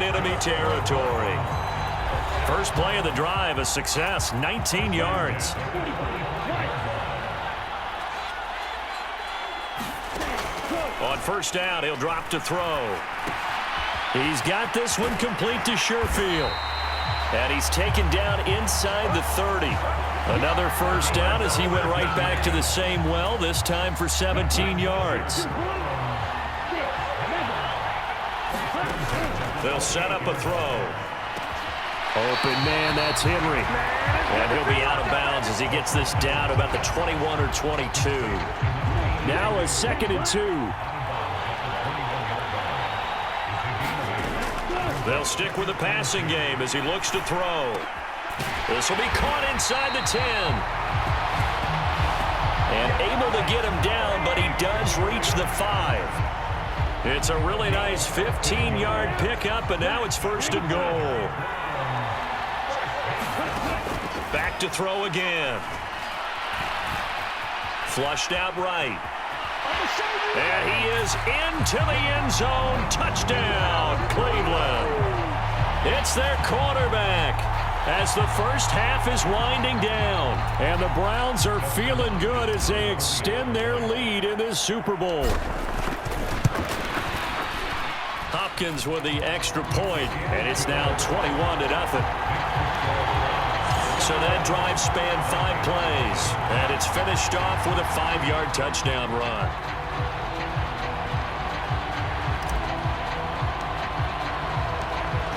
in enemy territory. First play of the drive, a success, 19 yards. On first down, he'll drop to throw. He's got this one complete to Sherfield. And he's taken down inside the 30. Another first down as he went right back to the same well, this time for 17 yards. They'll set up a throw. Open man, that's Henry. And he'll be out of bounds as he gets this down about the 21 or 22. Now a 2nd and 2. They'll stick with the passing game as he looks to throw. This will be caught inside the 10. And able to get him down, but he does reach the 5. It's a really nice 15-yard pickup, and now it's 1st and goal. Back to throw again. Flushed out right. And he is into the end zone. Touchdown, Cleveland. It's their quarterback as the first half is winding down. And the Browns are feeling good as they extend their lead in this Super Bowl. Hopkins with the extra point, and it's now 21-0. So that drive spanned 5 plays, and it's finished off with a 5-yard touchdown run.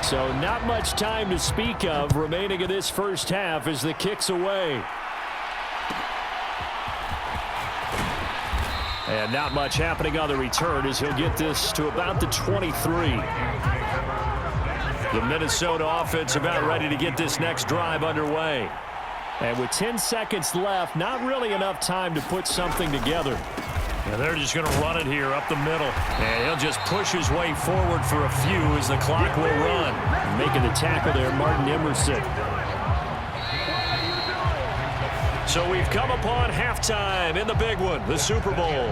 So not much time to speak of remaining in this first half as the kick's away. And not much happening on the return as he'll get this to about the 23. The Minnesota offense about ready to get this next drive underway. And with 10 seconds left, not really enough time to put something together. And they're just going to run it here up the middle. And he'll just push his way forward for a few as the clock will run. Making the tackle there, Martin Emerson. So we've come upon halftime in the big one, the Super Bowl.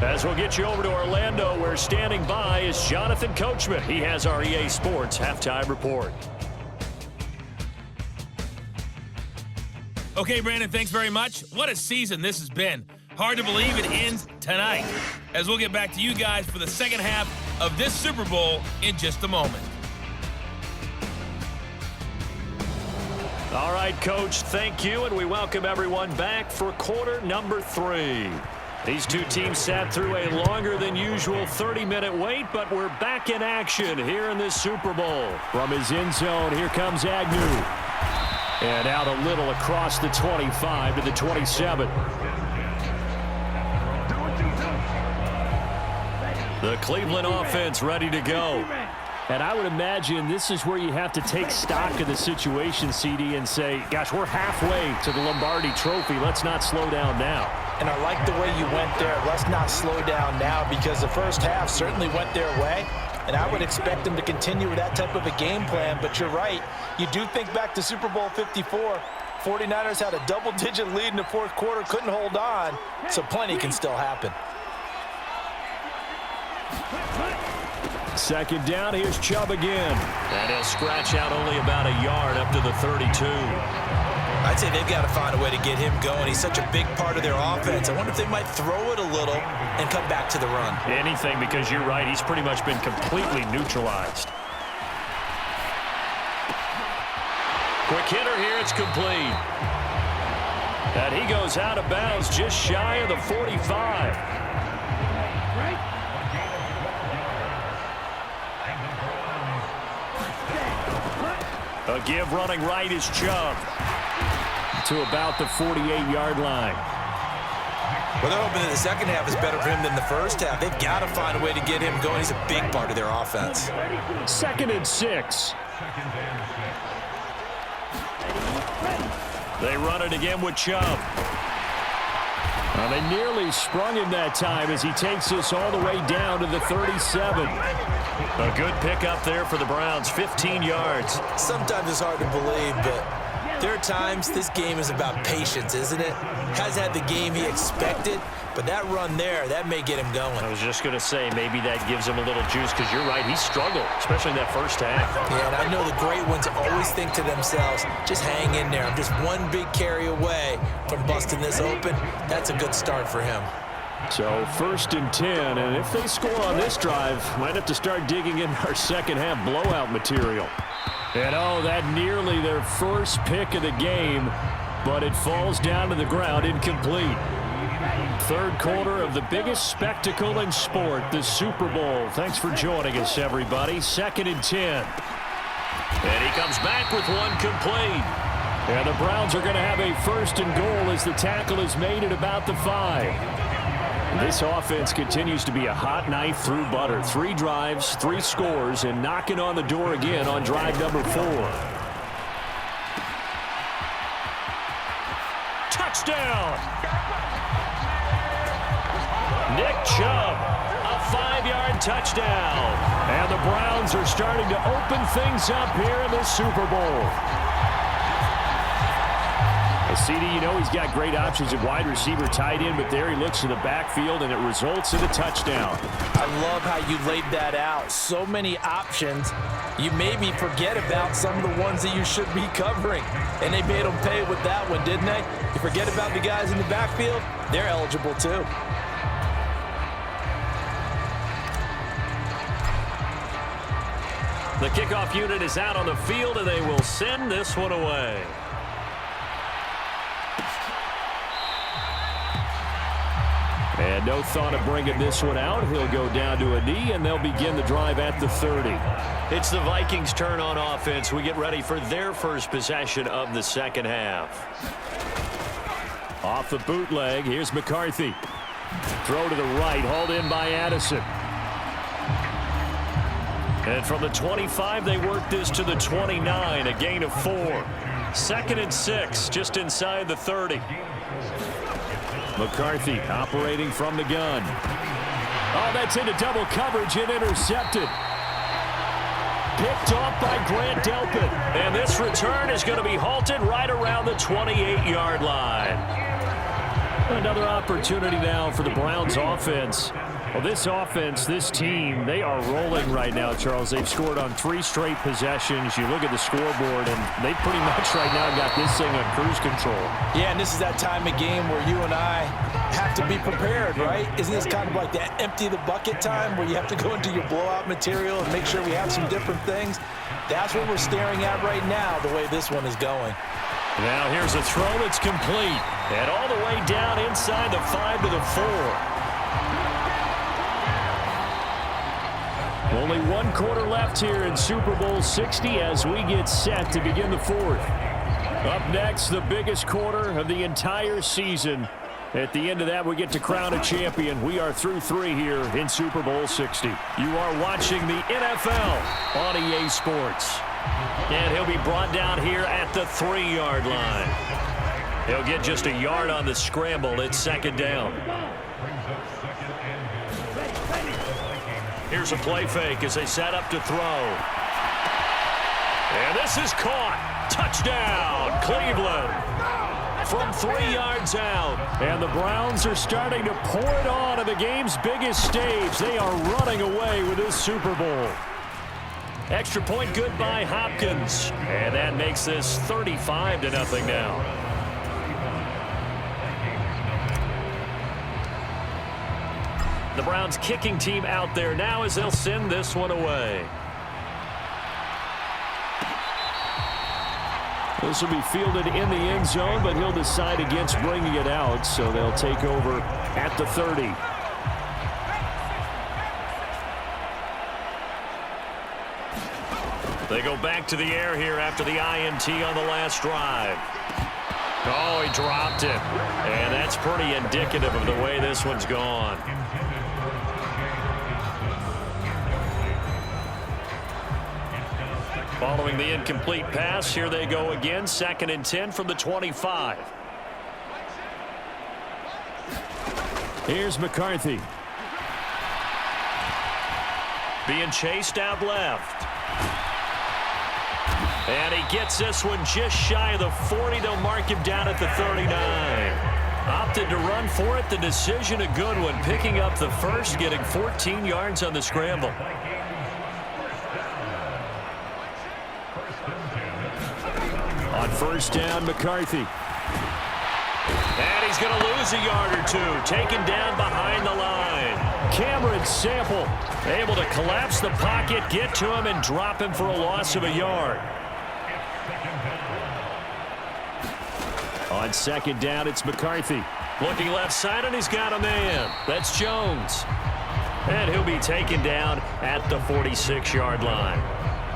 As we'll get you over to Orlando, where standing by is Jonathan Coachman. He has our EA Sports halftime report. Okay, Brandon, thanks very much. What a season this has been. Hard to believe it ends tonight, as we'll get back to you guys for the second half of this Super Bowl in just a moment. All right, Coach, thank you, and we welcome everyone back for quarter number 3. These two teams sat through a longer than usual 30-minute wait, but we're back in action here in this Super Bowl. From his end zone, here comes Agnew. And out a little across the 25 to the 27. The Cleveland offense ready to go. And I would imagine this is where you have to take stock of the situation, CD, and say, gosh, we're halfway to the Lombardi Trophy. Let's not slow down now. And I like the way you went there. Let's not slow down now, because the first half certainly went their way. And I would expect them to continue with that type of a game plan. But you're right. You do think back to Super Bowl 54. 49ers had a double-digit lead in the fourth quarter, couldn't hold on. So plenty can still happen. Second down, here's Chubb again. And he'll scratch out only about a yard up to the 32. I'd say they've got to find a way to get him going. He's such a big part of their offense. I wonder if they might throw it a little and come back to the run. Anything, because you're right, he's pretty much been completely neutralized. Quick hitter here, it's complete. And he goes out of bounds just shy of the 45. A give running right is Chubb to about the 48-yard line. Well, they're hoping that the second half is better for him than the first half. They've got to find a way to get him going. He's a big part of their offense. 2nd and 6. They run it again with Chubb. They nearly sprung him that time as he takes this all the way down to the 37. A good pickup there for the Browns, 15 yards. Sometimes it's hard to believe, but there are times this game is about patience, isn't it? Hasn't had the game he expected, But that run there, that may get him going. I was just going to say, maybe that gives him a little juice, because you're right, he struggled, especially in that first half. Yeah, and I know the great ones always think to themselves, just hang in there. I'm just one big carry away from busting this open. That's a good start for him. So 1st and 10, and if they score on this drive, might have to start digging in our second half blowout material. And that nearly their first pick of the game, but it falls down to the ground incomplete. Third quarter of the biggest spectacle in sport, the Super Bowl. Thanks for joining us, everybody. 2nd and 10. And he comes back with one complete. And the Browns are going to have a 1st and goal as the tackle is made at about the 5. This offense continues to be a hot knife through butter. 3 drives, 3 scores, and knocking on the door again on drive number 4. Touchdown! Nick Chubb, a 5-yard touchdown. And the Browns are starting to open things up here in the Super Bowl. CD, you know he's got great options at wide receiver, tight end, but there he looks to the backfield, and it results in a touchdown. I love how you laid that out. So many options. You maybe forget about some of the ones that you should be covering. And they made them pay with that one, didn't they? You forget about the guys in the backfield, they're eligible too. The kickoff unit is out on the field, and they will send this one away. And no thought of bringing this one out. He'll go down to a knee, and they'll begin the drive at the 30. It's the Vikings' turn on offense. We get ready for their first possession of the second half. Off the bootleg, here's McCarthy. Throw to the right, hauled in by Addison. And from the 25, they work this to the 29, a gain of 4. 2nd and 6, just inside the 30. McCarthy operating from the gun. Oh, that's into double coverage and intercepted. Picked off by Grant Delpit. And this return is going to be halted right around the 28-yard line. Another opportunity now for the Browns offense. Well, this offense, this team, they are rolling right now, Charles. They've scored on 3 straight possessions. You look at the scoreboard, and they pretty much right now got this thing on cruise control. Yeah, and this is that time of game where you and I have to be prepared, right? Isn't this kind of like that empty the bucket time where you have to go into your blowout material and make sure we have some different things? That's what we're staring at right now, the way this one is going. Now here's a throw that's complete. And all the way down inside the 5 to the 4. Only 1 quarter left here in Super Bowl 60 as we get set to begin the 4th. Up next, the biggest quarter of the entire season. At the end of that, we get to crown a champion. We are through 3 here in Super Bowl 60. You are watching the NFL on EA Sports. And he'll be brought down here at the 3-yard line. He'll get just a yard on the scramble. It's 2nd down. Here's a play fake as they set up to throw. And this is caught. Touchdown, Cleveland. From 3 yards out. And the Browns are starting to pour it on at the game's biggest stage. They are running away with this Super Bowl. Extra point good by Hopkins. And that makes this 35-0 now. The Browns kicking team out there now as they'll send this one away. This will be fielded in the end zone, but he'll decide against bringing it out, so they'll take over at the 30. They go back to the air here after the INT on the last drive. Oh, he dropped it. And that's pretty indicative of the way this one's gone. Following the incomplete pass, here they go again. 2nd and 10 from the 25. Here's McCarthy. Being chased out left. And he gets this one just shy of the 40. They'll mark him down at the 39. Opted to run for it. The decision a good one. Picking up the first, getting 14 yards on the scramble. On first down, McCarthy. And he's going to lose a yard or two. Taken down behind the line. Cameron Sample able to collapse the pocket, get to him, and drop him for a loss of a yard. On second down, it's McCarthy. Looking left side, and he's got a man. That's Jones. And he'll be taken down at the 46-yard line.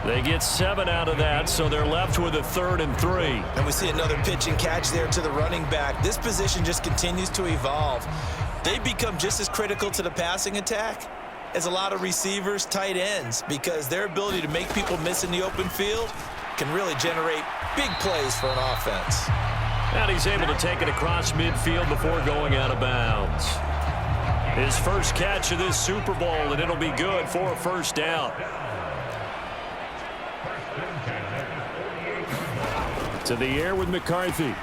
They get 7 out of that, so they're left with a 3rd and 3. And we see another pitch and catch there to the running back. This position just continues to evolve. They become just as critical to the passing attack as a lot of receivers, tight ends, because their ability to make people miss in the open field can really generate big plays for an offense. And he's able to take it across midfield before going out of bounds. His first catch of this Super Bowl, and it'll be good for a first down. To the air with McCarthy.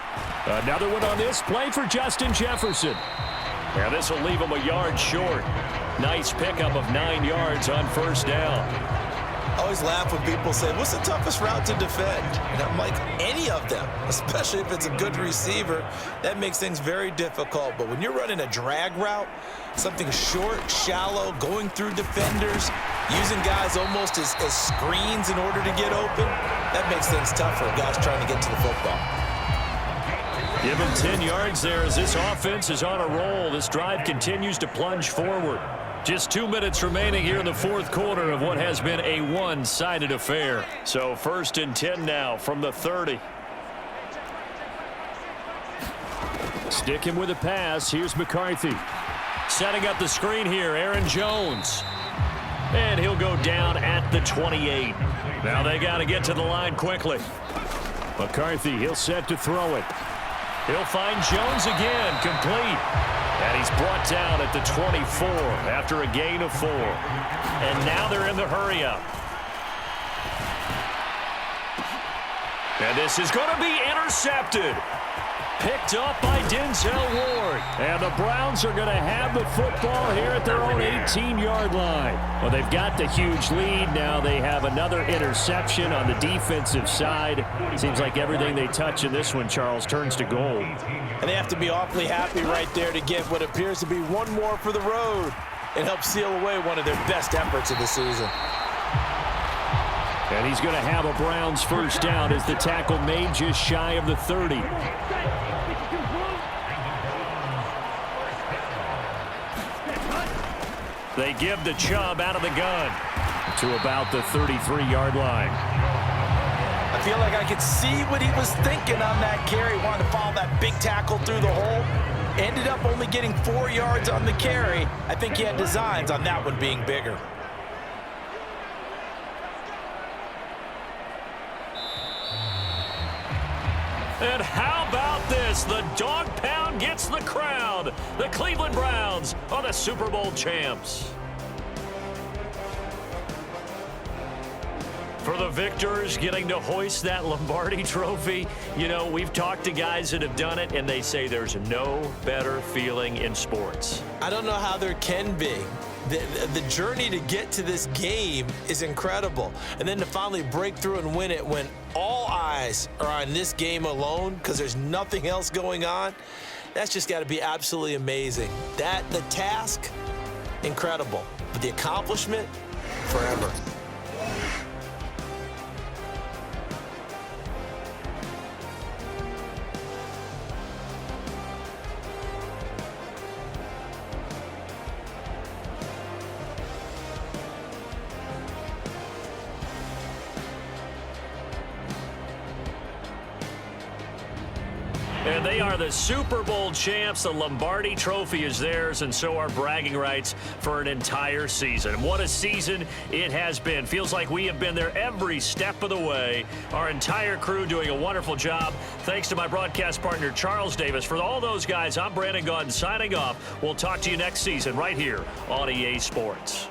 Another one on this play for Justin Jefferson. And this will leave him a yard short. Nice pickup of 9 yards on first down. I always laugh when people say, what's the toughest route to defend? And I'm like, any of them, especially if it's a good receiver. That makes things very difficult. But when you're running a drag route, something short, shallow, going through defenders, using guys almost as screens in order to get open, that makes things tough for guys trying to get to the football. Give him 10 yards there as this offense is on a roll. This drive continues to plunge forward. Just 2 minutes remaining here in the fourth quarter of what has been a one-sided affair. So 1st and 10 now from the 30. Sticking with a pass. Here's McCarthy. Setting up the screen here, Aaron Jones. And he'll go down at the 28. Now they got to get to the line quickly. McCarthy, he'll set to throw it. He'll find Jones again, complete. And he's brought down at the 24 after a gain of 4. And now they're in the hurry-up. And this is going to be intercepted. Picked up by Denzel Ward. And the Browns are going to have the football here at their own 18-yard line. Well, they've got the huge lead. Now they have another interception on the defensive side. Seems like everything they touch in this one, Charles, turns to gold. And they have to be awfully happy right there to get what appears to be one more for the road and help seal away one of their best efforts of the season. And he's going to have a Browns first down as the tackle made just shy of the 30. They give the Chubb out of the gun to about the 33-yard line. I feel like I could see what he was thinking on that carry. Wanted to follow that big tackle through the hole. Ended up only getting 4 yards on the carry. I think he had designs on that one being bigger. And how about this? The dog pound gets the crowd. The Cleveland Browns are the Super Bowl champs. For the victors, getting to hoist that Lombardi trophy, you know, we've talked to guys that have done it, and they say there's no better feeling in sports. I don't know how there can be. The journey to get to this game is incredible. And then to finally break through and win it when all eyes are on this game alone because there's nothing else going on, that's just got to be absolutely amazing. The task, incredible. But the accomplishment, forever. And they are the Super Bowl champs. The Lombardi trophy is theirs, and so are bragging rights for an entire season. What a season it has been. Feels like we have been there every step of the way. Our entire crew doing a wonderful job. Thanks to my broadcast partner, Charles Davis. For all those guys, I'm Brandon Gaudin signing off. We'll talk to you next season right here on EA Sports.